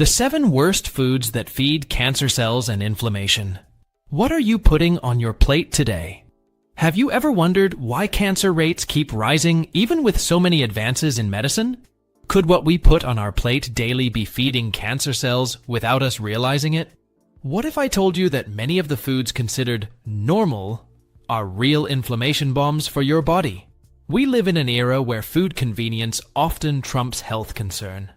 The 7 worst foods that feed cancer cells and inflammation. What are you putting on your plate today? Have you ever wondered why cancer rates keep rising even with so many advances in medicine? Could what we put on our plate daily be feeding cancer cells without us realizing it? What if I told you that many of the foods considered normal are real inflammation bombs for your body? We live in an era where food convenience often trumps health concern.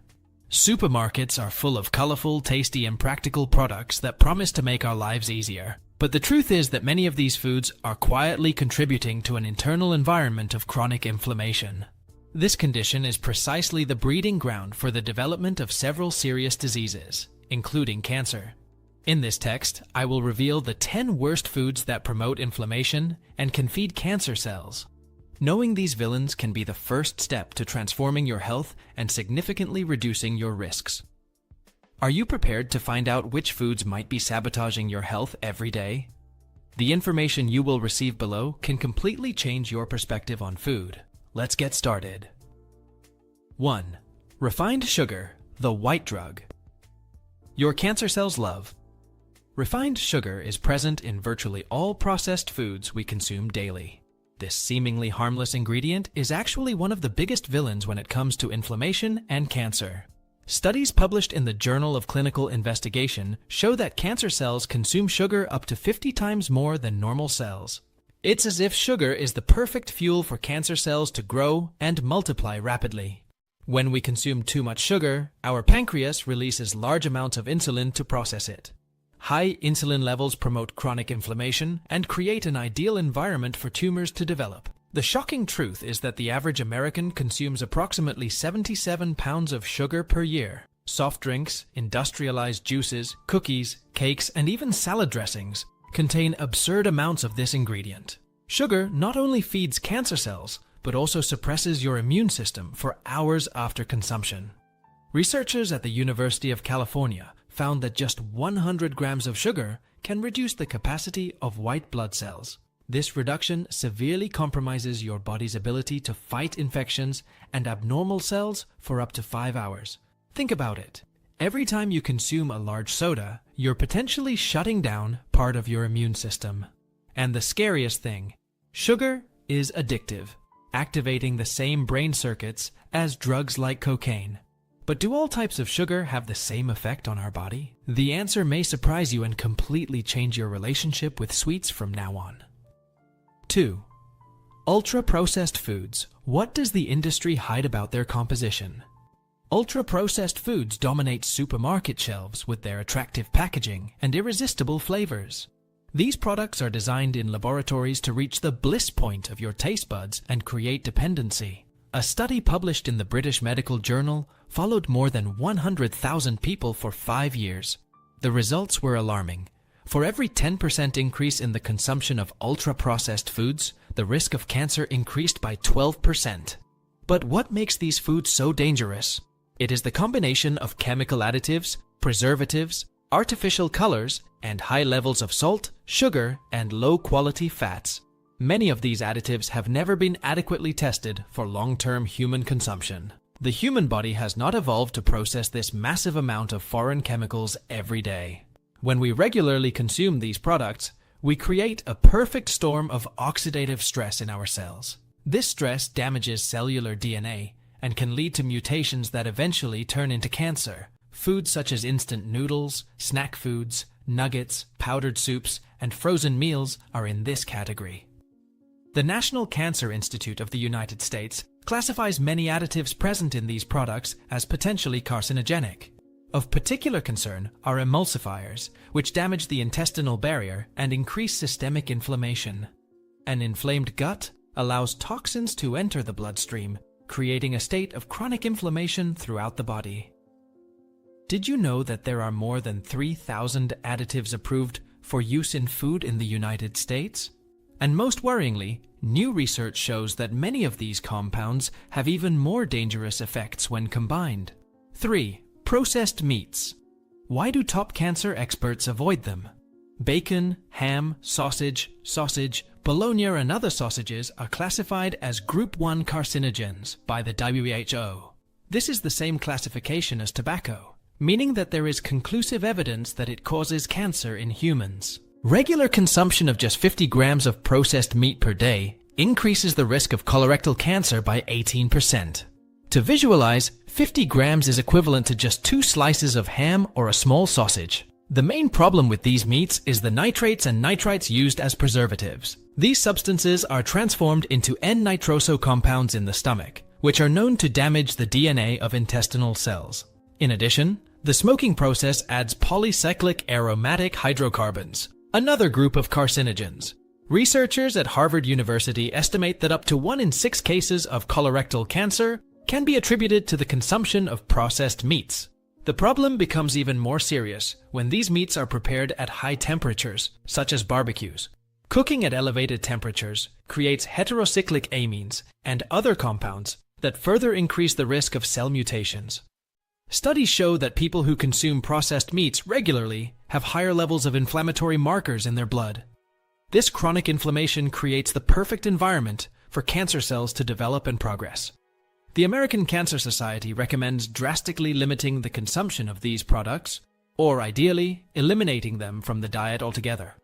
Supermarkets are full of colorful, tasty, and practical products that promise to make our lives easier. But the truth is that many of these foods are quietly contributing to an internal environment of chronic inflammation. This condition is precisely the breeding ground for the development of several serious diseases, including cancer. In this text, I will reveal the 10 worst foods that promote inflammation and can feed cancer cells. Knowing these villains can be the first step to transforming your health and significantly reducing your risks. Are you prepared to find out which foods might be sabotaging your health every day? The information you will receive below can completely change your perspective on food. Let's get started. 1. Refined sugar, the white drug. Your cancer cells love. Refined sugar is present in virtually all processed foods we consume daily. This seemingly harmless ingredient is actually one of the biggest villains when it comes to inflammation and cancer. Studies published in the Journal of Clinical Investigation show that cancer cells consume sugar up to 50 times more than normal cells. It's as if sugar is the perfect fuel for cancer cells to grow and multiply rapidly. When we consume too much sugar, our pancreas releases large amounts of insulin to process it. High insulin levels promote chronic inflammation and create an ideal environment for tumors to develop. The shocking truth is that the average American consumes approximately 77 pounds of sugar per year. Soft drinks, industrialized juices, cookies, cakes, and even salad dressings contain absurd amounts of this ingredient. Sugar not only feeds cancer cells, but also suppresses your immune system for hours after consumption. Researchers at the University of California found that just 100 grams of sugar can reduce the capacity of white blood cells. This reduction severely compromises your body's ability to fight infections and abnormal cells for up to 5 hours. Think about it. Every time you consume a large soda, you're potentially shutting down part of your immune system. And the scariest thing, sugar is addictive, activating the same brain circuits as drugs like cocaine. But do all types of sugar have the same effect on our body? The answer may surprise you and completely change your relationship with sweets from now on. 2. Ultra-processed foods. What does the industry hide about their composition? Ultra-processed foods dominate supermarket shelves with their attractive packaging and irresistible flavors. These products are designed in laboratories to reach the bliss point of your taste buds and create dependency. A study published in the British Medical Journal followed more than 100,000 people for 5 years. The results were alarming. For every 10% increase in the consumption of ultra-processed foods, the risk of cancer increased by 12%. But what makes these foods so dangerous? It is the combination of chemical additives, preservatives, artificial colors, and high levels of salt, sugar, and low-quality fats. Many of these additives have never been adequately tested for long-term human consumption. The human body has not evolved to process this massive amount of foreign chemicals every day. When we regularly consume these products, we create a perfect storm of oxidative stress in our cells. This stress damages cellular DNA and can lead to mutations that eventually turn into cancer. Foods such as instant noodles, snack foods, nuggets, powdered soups, and frozen meals are in this category. The National Cancer Institute of the United States classifies many additives present in these products as potentially carcinogenic. Of particular concern are emulsifiers, which damage the intestinal barrier and increase systemic inflammation. An inflamed gut allows toxins to enter the bloodstream, creating a state of chronic inflammation throughout the body. Did you know that there are more than 3,000 additives approved for use in food in the United States? And most worryingly, new research shows that many of these compounds have even more dangerous effects when combined. 3. Processed meats. Why do top cancer experts avoid them? Bacon, ham, sausage, bologna and other sausages are classified as Group 1 carcinogens by the WHO. This is the same classification as tobacco, meaning that there is conclusive evidence that it causes cancer in humans. Regular consumption of just 50 grams of processed meat per day increases the risk of colorectal cancer by 18%. To visualize, 50 grams is equivalent to just 2 slices of ham or a small sausage. The main problem with these meats is the nitrates and nitrites used as preservatives. These substances are transformed into N-nitroso compounds in the stomach, which are known to damage the DNA of intestinal cells. In addition, the smoking process adds polycyclic aromatic hydrocarbons, another group of carcinogens. Researchers at Harvard University estimate that up to 1 in 6 cases of colorectal cancer can be attributed to the consumption of processed meats. The problem becomes even more serious when these meats are prepared at high temperatures, such as barbecues. Cooking at elevated temperatures creates heterocyclic amines and other compounds that further increase the risk of cell mutations. Studies show that people who consume processed meats regularly have higher levels of inflammatory markers in their blood. This chronic inflammation creates the perfect environment for cancer cells to develop and progress. The American Cancer Society recommends drastically limiting the consumption of these products, or ideally, eliminating them from the diet altogether.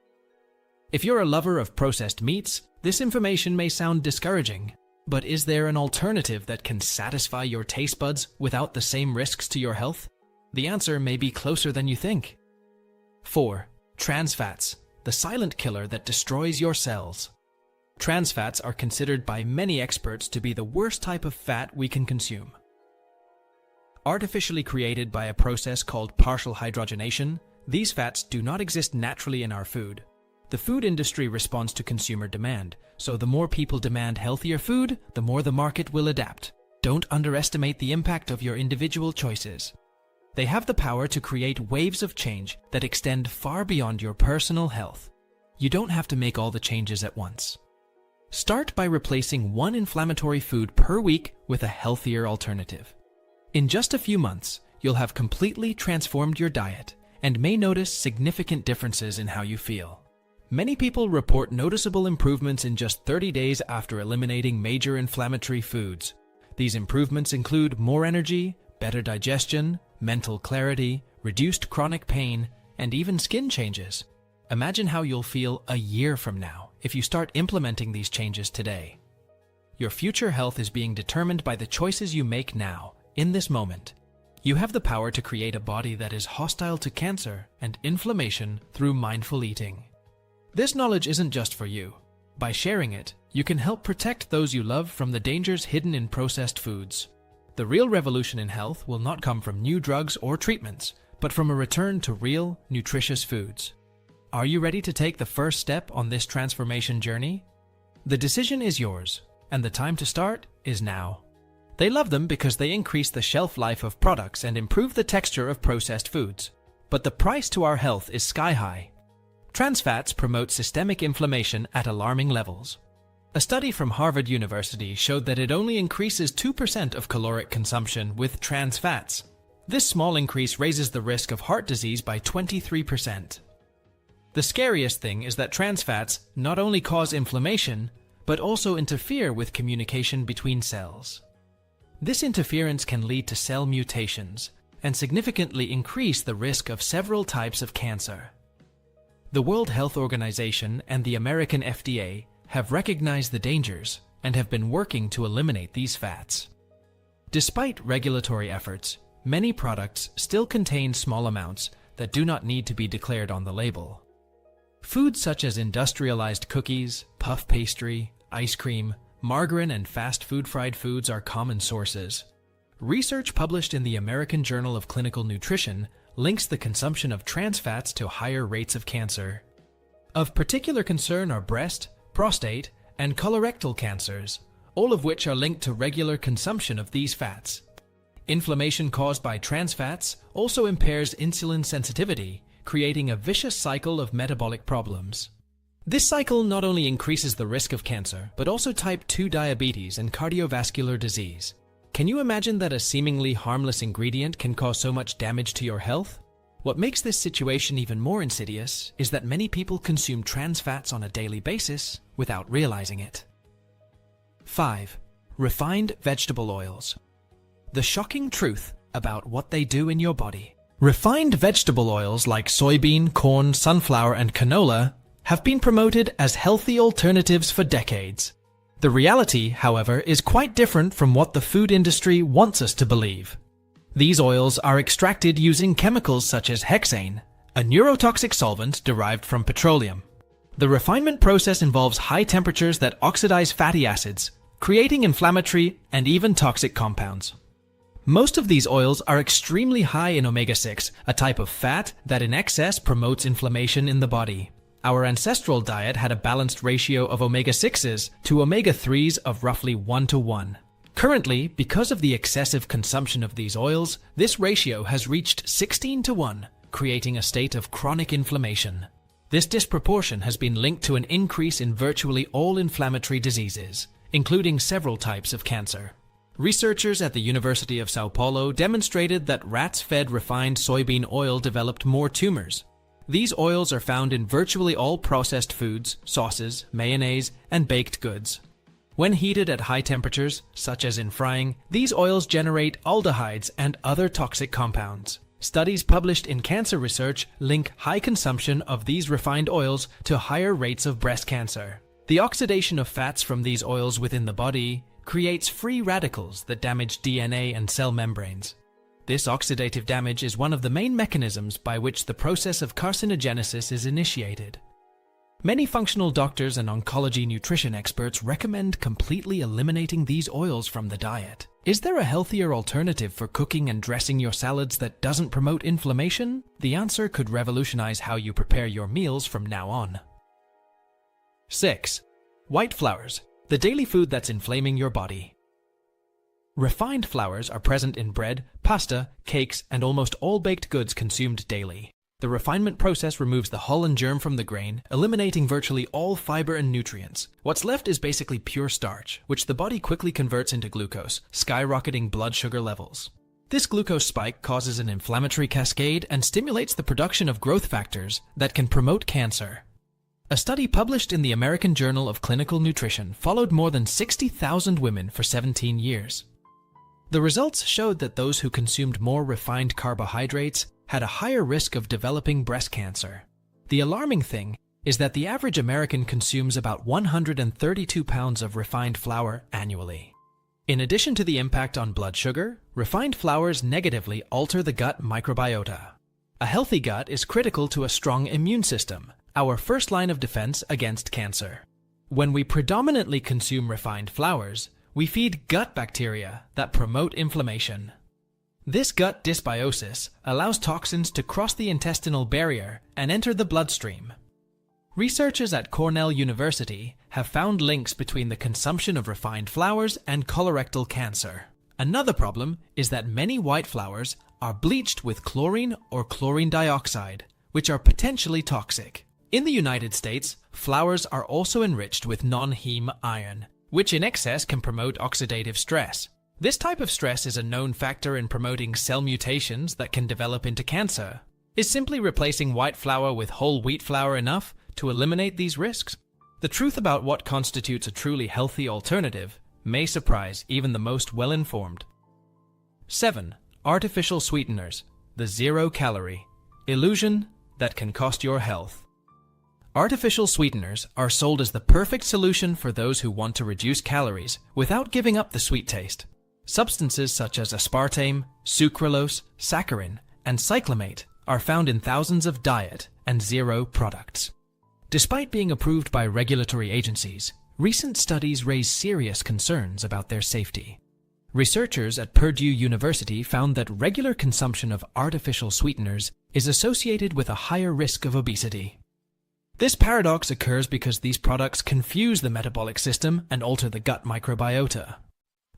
If you're a lover of processed meats, this information may sound discouraging, but is there an alternative that can satisfy your taste buds without the same risks to your health? The answer may be closer than you think. 4. Trans fats, the silent killer that destroys your cells. Trans fats are considered by many experts to be the worst type of fat we can consume. Artificially created by a process called partial hydrogenation, these fats do not exist naturally in our food. The food industry responds to consumer demand, so the more people demand healthier food, the more the market will adapt. Don't underestimate the impact of your individual choices. They have the power to create waves of change that extend far beyond your personal health. You don't have to make all the changes at once. Start by replacing 1 inflammatory food per week with a healthier alternative. In just a few months, you'll have completely transformed your diet and may notice significant differences in how you feel. Many people report noticeable improvements in just 30 days after eliminating major inflammatory foods. These improvements include more energy, better digestion, mental clarity, reduced chronic pain, and even skin changes. Imagine how you'll feel a year from now if you start implementing these changes today. Your future health is being determined by the choices you make now, in this moment. You have the power to create a body that is hostile to cancer and inflammation through mindful eating. This knowledge isn't just for you. By sharing it, you can help protect those you love from the dangers hidden in processed foods. The real revolution in health will not come from new drugs or treatments, but from a return to real, nutritious foods. Are you ready to take the first step on this transformation journey? The decision is yours, and the time to start is now. They love them because they increase the shelf life of products and improve the texture of processed foods. But the price to our health is sky high. Trans fats promote systemic inflammation at alarming levels. A study from Harvard University showed that it only increases 2% of caloric consumption with trans fats. This small increase raises the risk of heart disease by 23%. The scariest thing is that trans fats not only cause inflammation, but also interfere with communication between cells. This interference can lead to cell mutations and significantly increase the risk of several types of cancer. The World Health Organization and the American FDA have recognized the dangers and have been working to eliminate these fats. Despite regulatory efforts, many products still contain small amounts that do not need to be declared on the label. Foods such as industrialized cookies, puff pastry, ice cream, margarine, and fast food fried foods are common sources. Research published in the American Journal of Clinical Nutrition links the consumption of trans fats to higher rates of cancer. Of particular concern are breast, prostate, and colorectal cancers, all of which are linked to regular consumption of these fats. Inflammation caused by trans fats also impairs insulin sensitivity, creating a vicious cycle of metabolic problems. This cycle not only increases the risk of cancer, but also type 2 diabetes and cardiovascular disease. Can you imagine that a seemingly harmless ingredient can cause so much damage to your health? What makes this situation even more insidious is that many people consume trans fats on a daily basis without realizing it. 5. Refined vegetable oils. The shocking truth about what they do in your body. Refined vegetable oils like soybean, corn, sunflower, and canola have been promoted as healthy alternatives for decades. The reality, however, is quite different from what the food industry wants us to believe. These oils are extracted using chemicals such as hexane, a neurotoxic solvent derived from petroleum. The refinement process involves high temperatures that oxidize fatty acids, creating inflammatory and even toxic compounds. Most of these oils are extremely high in omega-6, a type of fat that in excess promotes inflammation in the body. Our ancestral diet had a balanced ratio of omega-6s to omega-3s of roughly 1:1. Currently, because of the excessive consumption of these oils, this ratio has reached 16:1, creating a state of chronic inflammation. This disproportion has been linked to an increase in virtually all inflammatory diseases, including several types of cancer. Researchers at the University of Sao Paulo demonstrated that rats fed refined soybean oil developed more tumors. These oils are found in virtually all processed foods, sauces, mayonnaise, and baked goods. When heated at high temperatures, such as in frying, these oils generate aldehydes and other toxic compounds. Studies published in Cancer Research link high consumption of these refined oils to higher rates of breast cancer. The oxidation of fats from these oils within the body creates free radicals that damage DNA and cell membranes. This oxidative damage is one of the main mechanisms by which the process of carcinogenesis is initiated. Many functional doctors and oncology nutrition experts recommend completely eliminating these oils from the diet. Is there a healthier alternative for cooking and dressing your salads that doesn't promote inflammation? The answer could revolutionize how you prepare your meals from now on. 6. White flours, the daily food that's inflaming your body. Refined flours are present in bread, pasta, cakes, and almost all baked goods consumed daily. The refinement process removes the hull and germ from the grain, eliminating virtually all fiber and nutrients. What's left is basically pure starch, which the body quickly converts into glucose, skyrocketing blood sugar levels. This glucose spike causes an inflammatory cascade and stimulates the production of growth factors that can promote cancer. A study published in the American Journal of Clinical Nutrition followed more than 60,000 women for 17 years. The results showed that those who consumed more refined carbohydrates had a higher risk of developing breast cancer. The alarming thing is that the average American consumes about 132 pounds of refined flour annually. In addition to the impact on blood sugar, refined flours negatively alter the gut microbiota. A healthy gut is critical to a strong immune system, our first line of defense against cancer. When we predominantly consume refined flours, we feed gut bacteria that promote inflammation. This gut dysbiosis allows toxins to cross the intestinal barrier and enter the bloodstream. Researchers at Cornell University have found links between the consumption of refined flours and colorectal cancer. Another problem is that many white flours are bleached with chlorine or chlorine dioxide, which are potentially toxic. In the United States, flours are also enriched with non-heme iron, which in excess can promote oxidative stress. This type of stress is a known factor in promoting cell mutations that can develop into cancer. Is simply replacing white flour with whole wheat flour enough to eliminate these risks? The truth about what constitutes a truly healthy alternative may surprise even the most well-informed. 7. Artificial sweeteners, the zero-calorie illusion that can cost your health. Artificial sweeteners are sold as the perfect solution for those who want to reduce calories without giving up the sweet taste. Substances such as aspartame, sucralose, saccharin, and cyclamate are found in thousands of diet and zero products. Despite being approved by regulatory agencies, recent studies raise serious concerns about their safety. Researchers at Purdue University found that regular consumption of artificial sweeteners is associated with a higher risk of obesity. This paradox occurs because these products confuse the metabolic system and alter the gut microbiota.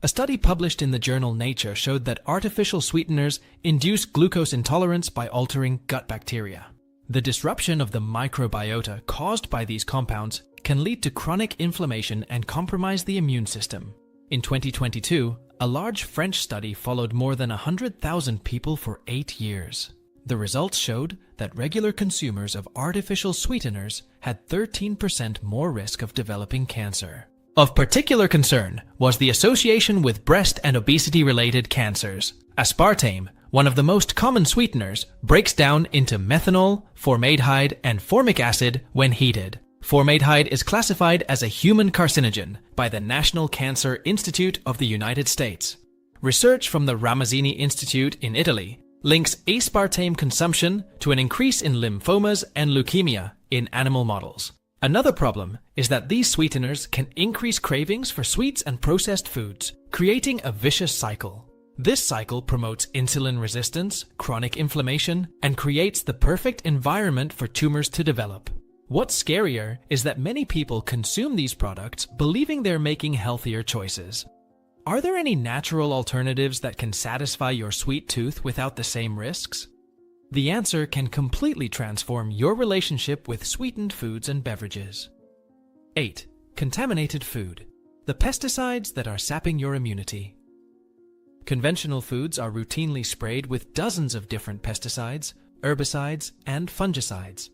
A study published in the journal Nature showed that artificial sweeteners induce glucose intolerance by altering gut bacteria. The disruption of the microbiota caused by these compounds can lead to chronic inflammation and compromise the immune system. In 2022, a large French study followed more than 100,000 people for 8 years. The results showed that regular consumers of artificial sweeteners had 13% more risk of developing cancer. Of particular concern was the association with breast and obesity-related cancers. Aspartame, one of the most common sweeteners, breaks down into methanol, formaldehyde, and formic acid when heated. Formaldehyde is classified as a human carcinogen by the National Cancer Institute of the United States. Research from the Ramazzini Institute in Italy links aspartame consumption to an increase in lymphomas and leukemia in animal models. Another problem is that these sweeteners can increase cravings for sweets and processed foods, creating a vicious cycle. This cycle promotes insulin resistance, chronic inflammation, and creates the perfect environment for tumors to develop. What's scarier is that many people consume these products believing they're making healthier choices. Are there any natural alternatives that can satisfy your sweet tooth without the same risks? The answer can completely transform your relationship with sweetened foods and beverages. 8. Contaminated food. The pesticides that are sapping your immunity. Conventional foods are routinely sprayed with dozens of different pesticides, herbicides, and fungicides.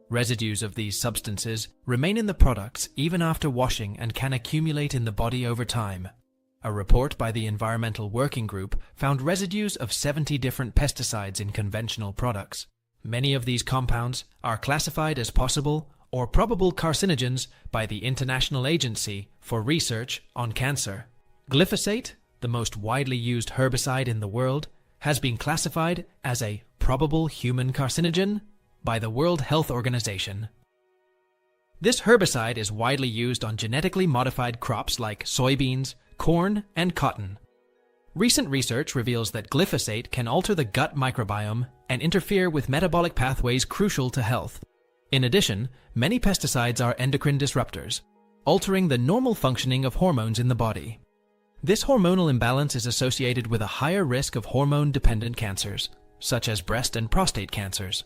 Residues of these substances remain in the products even after washing and can accumulate in the body over time. A report by the Environmental Working Group found residues of 70 different pesticides in conventional products. Many of these compounds are classified as possible or probable carcinogens by the International Agency for Research on Cancer. Glyphosate, the most widely used herbicide in the world, has been classified as a probable human carcinogen by the World Health Organization. This herbicide is widely used on genetically modified crops like soybeans, corn, and cotton. Recent research reveals that glyphosate can alter the gut microbiome and interfere with metabolic pathways crucial to health. In addition, many pesticides are endocrine disruptors, altering the normal functioning of hormones in the body. This hormonal imbalance is associated with a higher risk of hormone-dependent cancers, such as breast and prostate cancers.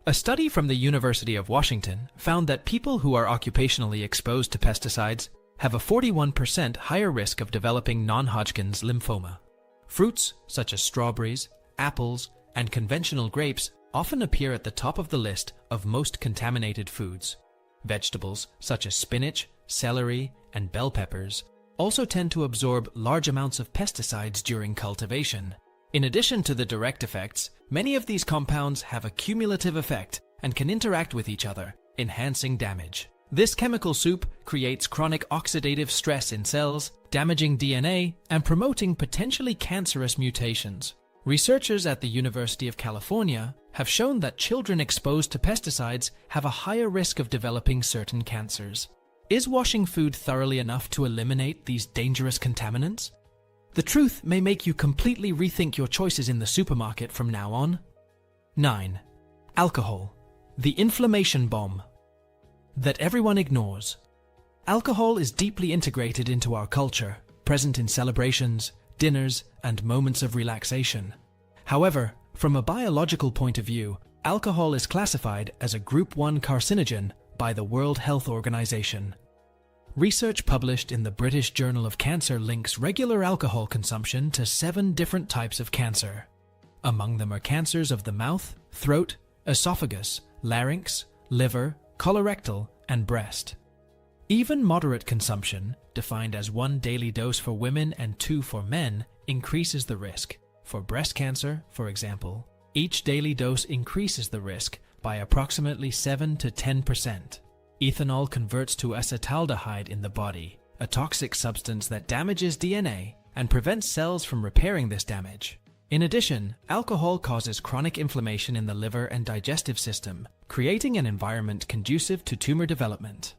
A study from the University of Washington found that people who are occupationally exposed to pesticides have a 41% higher risk of developing non-Hodgkin's lymphoma. Fruits, such as strawberries, apples, and conventional grapes, often appear at the top of the list of most contaminated foods. Vegetables, such as spinach, celery, and bell peppers, also tend to absorb large amounts of pesticides during cultivation. In addition to the direct effects, many of these compounds have a cumulative effect and can interact with each other, enhancing damage. This chemical soup creates chronic oxidative stress in cells, damaging DNA and promoting potentially cancerous mutations. Researchers at the University of California have shown that children exposed to pesticides have a higher risk of developing certain cancers. Is washing food thoroughly enough to eliminate these dangerous contaminants? The truth may make you completely rethink your choices in the supermarket from now on. 9. Alcohol, the inflammation bomb that everyone ignores. Alcohol is deeply integrated into our culture, present in celebrations, dinners, and moments of relaxation. However, from a biological point of view, alcohol is classified as a Group 1 carcinogen by the World Health Organization. Research published in the British Journal of Cancer links regular alcohol consumption to 7 different types of cancer. Among them are cancers of the mouth, throat, esophagus, larynx, liver, colorectal, and breast. Even moderate consumption, defined as 1 daily dose for women and 2 for men, increases the risk. For breast cancer, for example, each daily dose increases the risk by approximately 7 to 10%. Ethanol converts to acetaldehyde in the body, a toxic substance that damages DNA and prevents cells from repairing this damage. In addition, alcohol causes chronic inflammation in the liver and digestive system, creating an environment conducive to tumor development.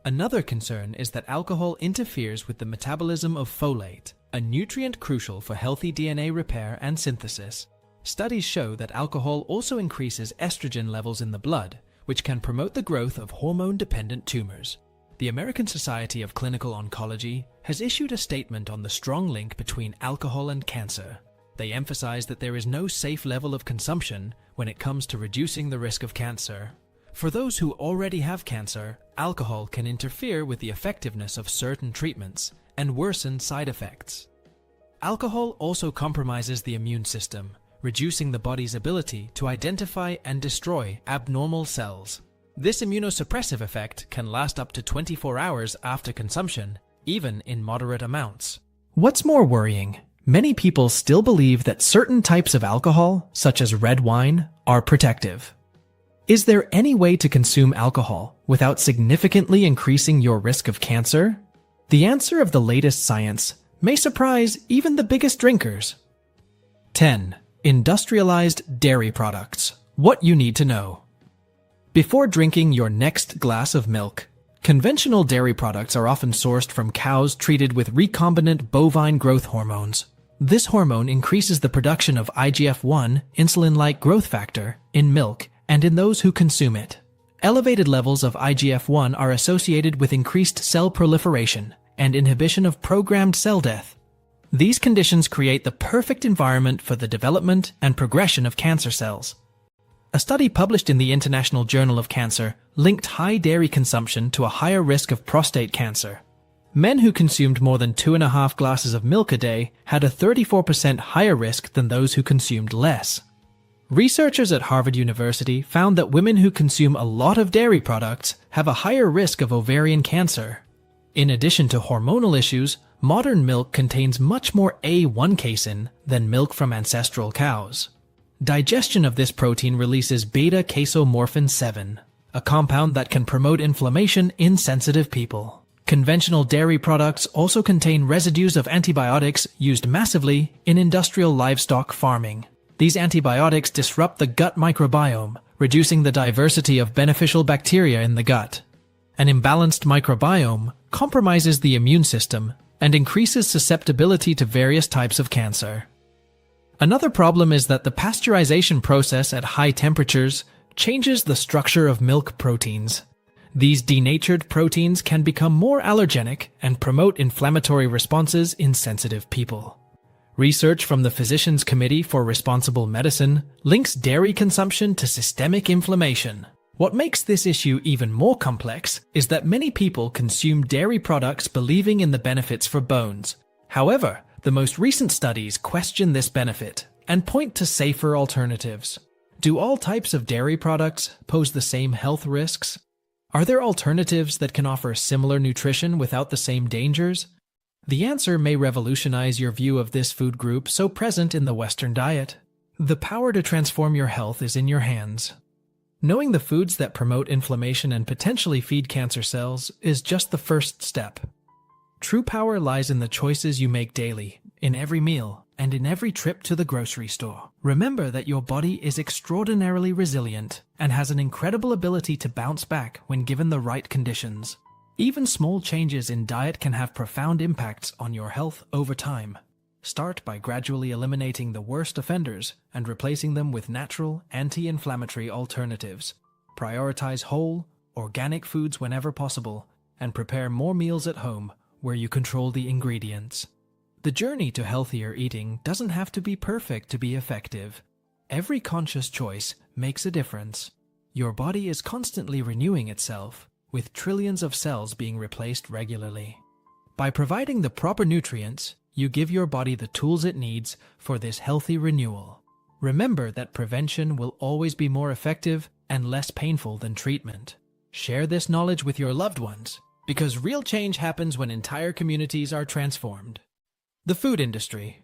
Another concern is that alcohol interferes with the metabolism of folate, a nutrient crucial for healthy DNA repair and synthesis. Studies show that alcohol also increases estrogen levels in the blood, which can promote the growth of hormone-dependent tumors. The American Society of Clinical Oncology has issued a statement on the strong link between alcohol and cancer. They emphasize that there is no safe level of consumption when it comes to reducing the risk of cancer. For those who already have cancer, alcohol can interfere with the effectiveness of certain treatments and worsen side effects. Alcohol also compromises the immune system, reducing the body's ability to identify and destroy abnormal cells. This immunosuppressive effect can last up to 24 hours after consumption, even in moderate amounts. What's more worrying? Many people still believe that certain types of alcohol, such as red wine, are protective. Is there any way to consume alcohol without significantly increasing your risk of cancer? The answer of the latest science may surprise even the biggest drinkers. 10. Industrialized dairy products. What you need to know. Before drinking your next glass of milk, conventional dairy products are often sourced from cows treated with recombinant bovine growth hormones. This hormone increases the production of IGF-1, insulin-like growth factor, in milk and in those who consume it. Elevated levels of IGF-1 are associated with increased cell proliferation and inhibition of programmed cell death. These conditions create the perfect environment for the development and progression of cancer cells. A study published in the International Journal of Cancer linked high dairy consumption to a higher risk of prostate cancer. Men who consumed more than 2.5 glasses of milk a day had a 34% higher risk than those who consumed less. Researchers at Harvard University found that women who consume a lot of dairy products have a higher risk of ovarian cancer. In addition to hormonal issues, modern milk contains much more A1 casein than milk from ancestral cows. Digestion of this protein releases beta-casomorphin 7, a compound that can promote inflammation in sensitive people. Conventional dairy products also contain residues of antibiotics used massively in industrial livestock farming. These antibiotics disrupt the gut microbiome, reducing the diversity of beneficial bacteria in the gut. An imbalanced microbiome compromises the immune system and increases susceptibility to various types of cancer. Another problem is that the pasteurization process at high temperatures changes the structure of milk proteins. These denatured proteins can become more allergenic and promote inflammatory responses in sensitive people. Research from the Physicians' Committee for Responsible Medicine links dairy consumption to systemic inflammation. What makes this issue even more complex is that many people consume dairy products believing in the benefits for bones. However, the most recent studies question this benefit and point to safer alternatives. Do all types of dairy products pose the same health risks? Are there alternatives that can offer similar nutrition without the same dangers? The answer may revolutionize your view of this food group so present in the Western diet. The power to transform your health is in your hands. Knowing the foods that promote inflammation and potentially feed cancer cells is just the first step. True power lies in the choices you make daily, in every meal, and in every trip to the grocery store. Remember that your body is extraordinarily resilient and has an incredible ability to bounce back when given the right conditions. Even small changes in diet can have profound impacts on your health over time. Start by gradually eliminating the worst offenders and replacing them with natural, anti-inflammatory alternatives. Prioritize whole, organic foods whenever possible, and prepare more meals at home where you control the ingredients. The journey to healthier eating doesn't have to be perfect to be effective. Every conscious choice makes a difference. Your body is constantly renewing itself, with trillions of cells being replaced regularly. By providing the proper nutrients, you give your body the tools it needs for this healthy renewal. Remember that prevention will always be more effective and less painful than treatment. Share this knowledge with your loved ones, because real change happens when entire communities are transformed. The food industry.